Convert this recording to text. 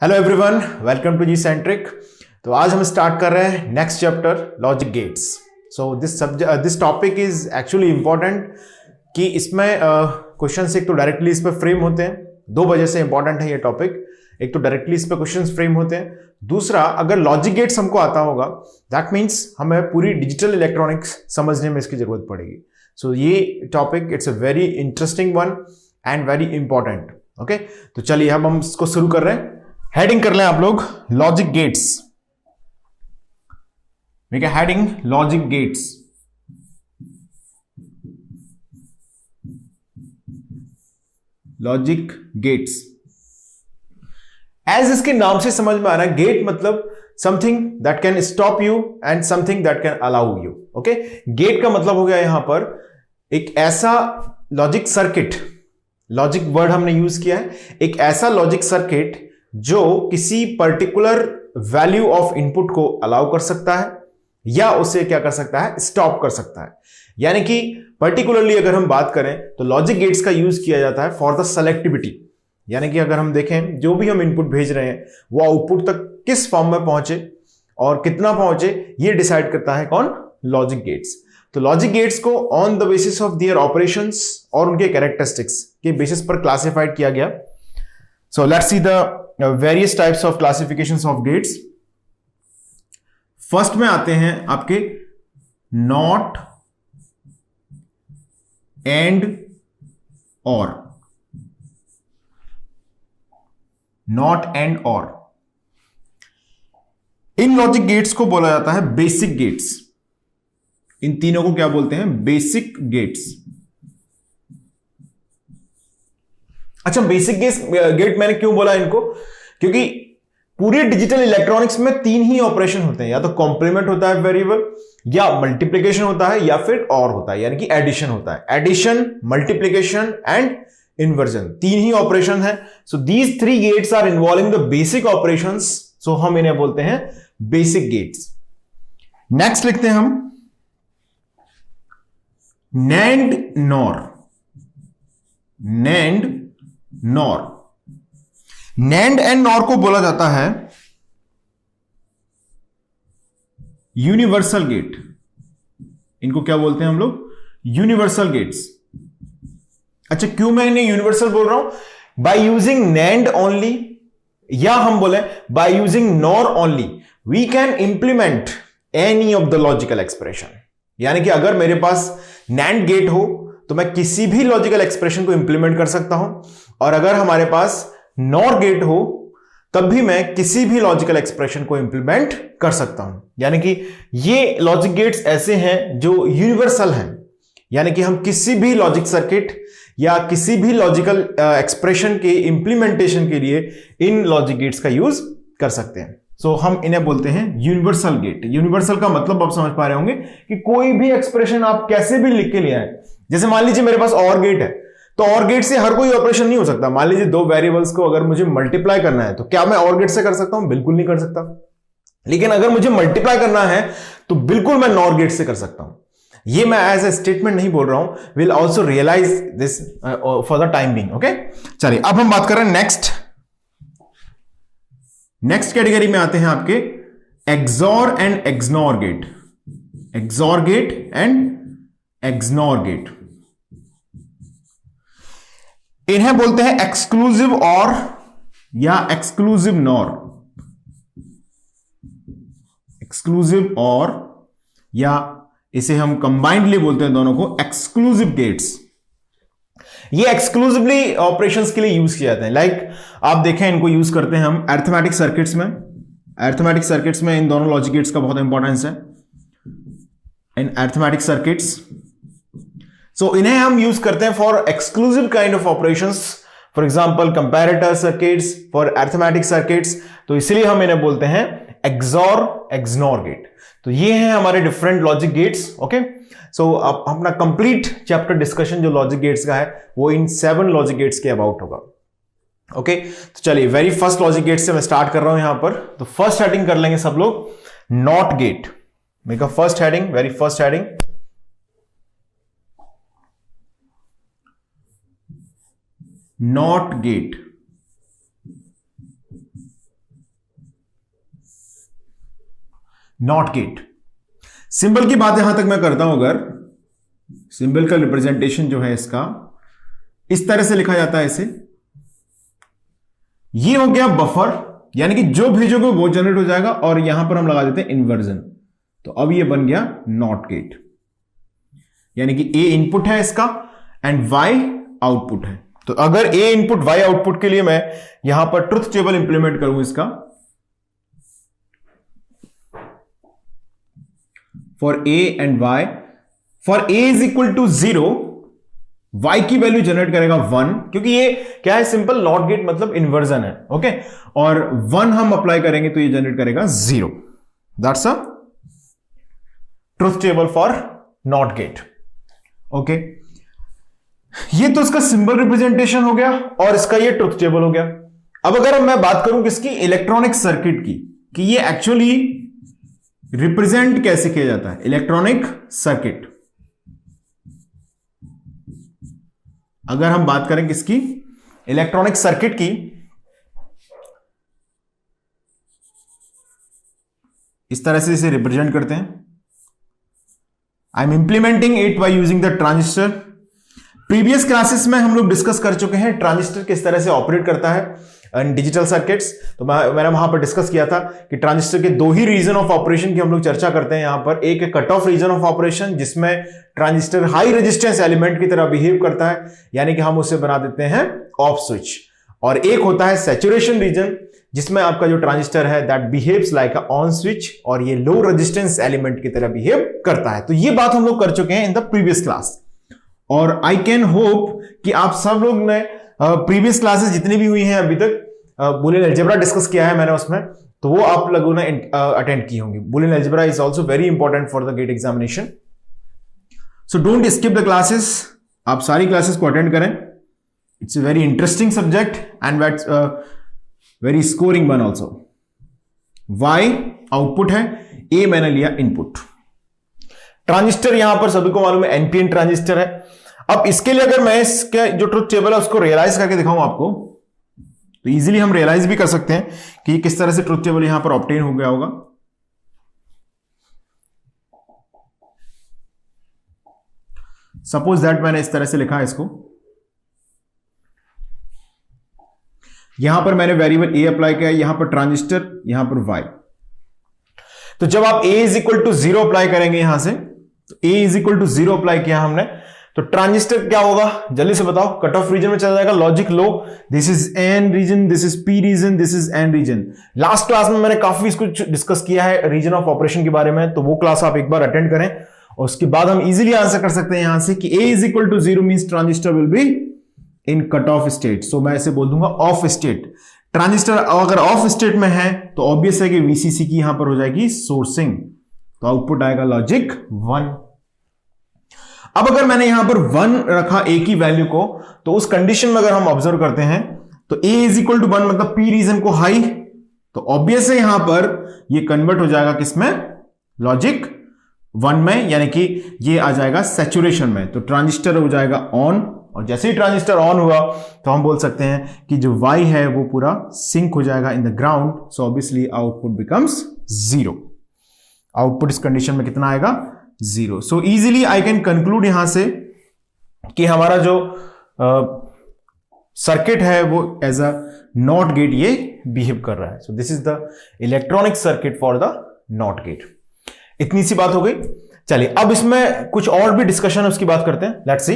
Hello everyone, welcome to G centric. तो आज हम स्टार्ट कर रहे हैं next chapter logic gates. So this topic is actually important कि इसमें क्वेश्चंस एक तो डायरेक्टली इस पर फ्रेम होते हैं। दो वजह से इंपॉर्टेंट है ये टॉपिक। एक तो डायरेक्टली इस पर क्वेश्चंस फ्रेम होते हैं, दूसरा अगर लॉजिक गेट्स हमको आता होगा दैट मीन्स हमें पूरी डिजिटल इलेक्ट्रॉनिक्स समझने में इसकी जरूरत पड़ेगी। सो ये topic it's a very interesting one and very important. Okay, तो चलिए अब हम इसको शुरू कर रहे हैं। हेडिंग कर लें आप लोग logic gates. Make a heading logic gates. Logic gates as इसके नाम से समझ में आ रहा है, गेट मतलब something that can stop you and something that can allow you. Okay, gate का मतलब हो गया यहां पर एक ऐसा लॉजिक सर्किट, लॉजिक वर्ड हमने यूज किया है, एक ऐसा लॉजिक सर्किट जो किसी पर्टिकुलर वैल्यू ऑफ इनपुट को अलाउ कर सकता है या उसे क्या कर सकता है, स्टॉप कर सकता है। यानी कि पर्टिकुलरली अगर हम बात करें तो लॉजिक गेट्स का यूज किया जाता है फॉर द सेलेक्टिविटी। यानी कि अगर हम देखें जो भी हम इनपुट भेज रहे हैं वो आउटपुट तक किस फॉर्म में पहुंचे और कितना पहुंचे, ये डिसाइड करता है कौन, लॉजिक गेट्स। तो लॉजिक गेट्स को on the basis of their operations और उनके कैरेक्टरिस्टिक्स के बेसिस पर क्लासिफाइड किया गया। So let's see the various types of classifications of gates. First में आते हैं आपके नॉट एंड और। नॉट एंड और इन लॉजिक गेट्स को बोला जाता है बेसिक गेट्स। इन तीनों को क्या बोलते हैं, बेसिक गेट्स। अच्छा, बेसिक गेट मैंने क्यों बोला इनको, क्योंकि पूरी डिजिटल इलेक्ट्रॉनिक्स में तीन ही ऑपरेशन होते हैं, या तो कॉम्प्लीमेंट होता है वेरिएबल, या मल्टीप्लिकेशन होता है, या फिर और होता है, यानी कि एडिशन होता है। एडिशन, मल्टीप्लिकेशन एंड इन्वर्जन, तीन ही ऑपरेशन है। So these three gates are involving the basic operations, so हम इन्हें बोलते हैं बेसिक गेट्स। नेक्स्ट लिखते हैं हम NAND nor. NAND nor, NAND and nor को बोला जाता है यूनिवर्सल गेट। इनको क्या बोलते हैं हम लोग, यूनिवर्सल गेट्स। अच्छा, क्यों मैं इन्हें यूनिवर्सल बोल रहा हूं, बाय यूजिंग नैंड ओनली, या हम बोले by using NOR only we can implement any of the logical expression. यानी कि अगर मेरे पास नैंड गेट हो तो मैं किसी भी लॉजिकल एक्सप्रेशन को इंप्लीमेंट कर सकता हूं, और अगर हमारे पास नॉर गेट हो तब भी मैं किसी भी लॉजिकल एक्सप्रेशन को इंप्लीमेंट कर सकता हूं। यानी कि ये लॉजिक गेट्स ऐसे हैं जो यूनिवर्सल हैं, यानी कि हम किसी भी लॉजिक सर्किट या किसी भी लॉजिकल एक्सप्रेशन के इंप्लीमेंटेशन के लिए इन लॉजिक गेट्स का यूज कर सकते हैं। सो हम इन्हें बोलते हैं यूनिवर्सल गेट। यूनिवर्सल का मतलब आप समझ पा रहे होंगे कि कोई भी एक्सप्रेशन आप कैसे भी लिख के ले आए। जैसे मान लीजिए मेरे पास और गेट है, तो और गेट से हर कोई ऑपरेशन नहीं हो सकता। मान लीजिए दो वेरिएबल्स को अगर मुझे मल्टीप्लाई करना है तो क्या मैं और गेट से कर सकता हूं, बिल्कुल नहीं कर सकता। लेकिन अगर मुझे मल्टीप्लाई करना है तो बिल्कुल मैं नॉर गेट से कर सकता हूं। ये मैं एज ए स्टेटमेंट नहीं बोल रहा हूं, will also realise this for the time being. Okay, चलिए अब हम बात कर रहे हैं नेक्स्ट कैटेगरी में आते हैं आपके XOR and XNOR gate. XOR gate and XNOR gate, इन्हें बोलते हैं एक्सक्लूसिव और या एक्सक्लूसिव नॉर। एक्सक्लूसिव और, या इसे हम कंबाइंडली बोलते हैं दोनों को एक्सक्लूसिव गेट्स। ये एक्सक्लूसिवली ऑपरेशंस के लिए यूज किए जाते हैं। लाइक आप देखें, इनको यूज करते हैं हम अरिथमेटिक सर्किट्स में। अरिथमेटिक सर्किट्स में इन दोनों लॉजिक गेट्स का बहुत इंपॉर्टेंस है इन अरिथमेटिक सर्किट्स। सो इन्हें हम यूज करते हैं for exclusive kind of operations, for example comparator circuits, for arithmetic circuits. तो इसलिए हम इन्हें बोलते हैं एक्सॉर एक्सनॉर गेट। तो ये हैं हमारे डिफरेंट लॉजिक गेट्स। ओके, सो अब अपना कंप्लीट चैप्टर डिस्कशन जो लॉजिक गेट्स का है वो इन 7 लॉजिक गेट्स के अबाउट होगा। ओके, तो चलिए वेरी फर्स्ट लॉजिक गेट से मैं स्टार्ट कर रहा हूं यहां पर। तो फर्स्ट हेडिंग कर लेंगे सब लोग not gate. Make a first heading, very first heading not gate. Not gate. Symbol की बात यहां तक मैं करता हूं, अगर सिंबल का रिप्रेजेंटेशन जो है इसका इस तरह से लिखा जाता है इसे, ये हो गया बफर, यानी कि जो भेजोगे वो जनरेट हो जाएगा, और यहां पर हम लगा देते हैं इन्वर्जन, तो अब ये बन गया नॉट गेट, यानी कि ए इनपुट है इसका एंड वाई आउटपुट है। तो अगर ए इनपुट वाई आउटपुट के लिए मैं यहां पर ट्रुथ टेबल इंप्लीमेंट करूं इसका, for A and Y, for A is equal to 0, y की वैल्यू जनरेट करेगा 1, क्योंकि ये क्या है, सिंपल नॉट गेट मतलब इन्वर्जन है, ओके, और 1 हम अप्लाई करेंगे तो ये जनरेट करेगा 0। That's a truth table for not gate, okay. ये तो इसका सिंबल रिप्रेजेंटेशन हो गया और इसका ये ट्रुथ टेबल हो गया। अब अगर मैं बात करूं किसकी, इलेक्ट्रॉनिक सर्किट की, कि ये एक्चुअली रिप्रेजेंट कैसे किया जाता है, इलेक्ट्रॉनिक सर्किट। अगर हम बात करें किसकी, इलेक्ट्रॉनिक सर्किट की, इस तरह से इसे रिप्रेजेंट करते हैं। I am implementing it by using the transistor. Previous classes में हम लोग डिस्कस कर चुके हैं ट्रांजिस्टर किस तरह से ऑपरेट करता है इन डिजिटल सर्किट्स। तो मैंने वहां पर डिस्कस किया था कि ट्रांजिस्टर के दो ही रीजन ऑफ ऑपरेशन की हम लोग चर्चा करते हैं यहां पर। एक है cut off region of operation, जिसमें ट्रांजिस्टर हाई रेजिस्टेंस एलिमेंट की तरह बिहेव करता है, यानी कि हम उसे बना देते हैं ऑफ स्विच। और एक होता है सैचुरेशन रीजन, जिसमें आपका जो ट्रांजिस्टर है that behaves like a on switch, और ये लो रेजिस्टेंस एलिमेंट की तरह बिहेव करता है। तो ये बात हम लोग कर चुके हैं इन द प्रीवियस क्लास, और आई कैन होप कि आप सब लोग ने प्रीवियस क्लासेस जितनी भी हुई हैं अभी तक, बूलियन अलजेब्रा डिस्कस किया है मैंने उसमें, तो वो आप लोगों ने अटेंड की होंगी। Boolean algebra is also very important for the GATE examination, so don't skip the classes. आप सारी क्लासेस को अटेंड करें, it's a very interesting subject and that's very scoring one also. Y output है, A मैंने लिया input. Transistor यहां पर सभी को मालूम है एनपीएन ट्रांजिस्टर है। अब इसके लिए अगर मैं इसका जो ट्रुथ टेबल है उसको रियलाइज करके दिखाऊं आपको, तो इजीली हम रियलाइज भी कर सकते हैं कि किस तरह से ट्रुथ टेबल यहां पर ऑब्टेन हो गया होगा। सपोज दैट मैंने इस तरह से लिखा है इसको, यहां पर मैंने वेरिएबल ए अप्लाई किया, यहां पर ट्रांजिस्टर, यहां पर वाई। तो जब आप a is equal to 0 apply करेंगे यहां से, तो a is equal to 0 apply किया हमने, तो ट्रांजिस्टर क्या होगा जल्दी से बताओ, कट ऑफ रीजन में चला जाएगा, लॉजिक लो, this is N region, this is P region, this is N region. Last class में मैंने काफी इसको डिस्कस किया है रीजन ऑफ ऑपरेशन के बारे में, तो वो क्लास आप एक बार अटेंड करें, और उसके बाद हम इजीली आंसर कर सकते हैं यहां से कि a is equal to 0 means transistor will be in cut off state. So मैं इसे बोल दूंगा ऑफ स्टेट। ट्रांजिस्टर अगर ऑफ स्टेट में है तो ऑब्वियस है कि वीसीसी की यहां पर हो जाएगी सोर्सिंग, तो आउटपुट आएगा लॉजिक 1। अब अगर मैंने यहां पर 1 रखा a की वैल्यू को, तो उस कंडीशन में अगर हम ऑब्जर्व करते हैं तो a इज इक्वल टू 1 मतलब p रीजन को हाई, तो ऑब्वियस है यहां पर ये कन्वर्ट हो जाएगा किसमें, लॉजिक 1 में, यानी कि ये आ जाएगा सैचुरेशन में। तो ट्रांजिस्टर हो जाएगा ऑन, और जैसे ही ट्रांजिस्टर ऑन हुआ तो हम बोल सकते हैं कि जो y है वो पूरा सिंक हो जाएगा in the ground, so obviously output becomes 0। Output इस कंडीशन में कितना आएगा, 0। So easily I can conclude यहां से कि हमारा जो सर्किट है वो एज अ नॉट गेट ये बिहेव कर रहा है। So this is the electronic circuit for the not gate. इतनी सी बात हो गई। चलिए अब इसमें कुछ और भी डिस्कशन है उसकी बात करते हैं, लेट्स सी।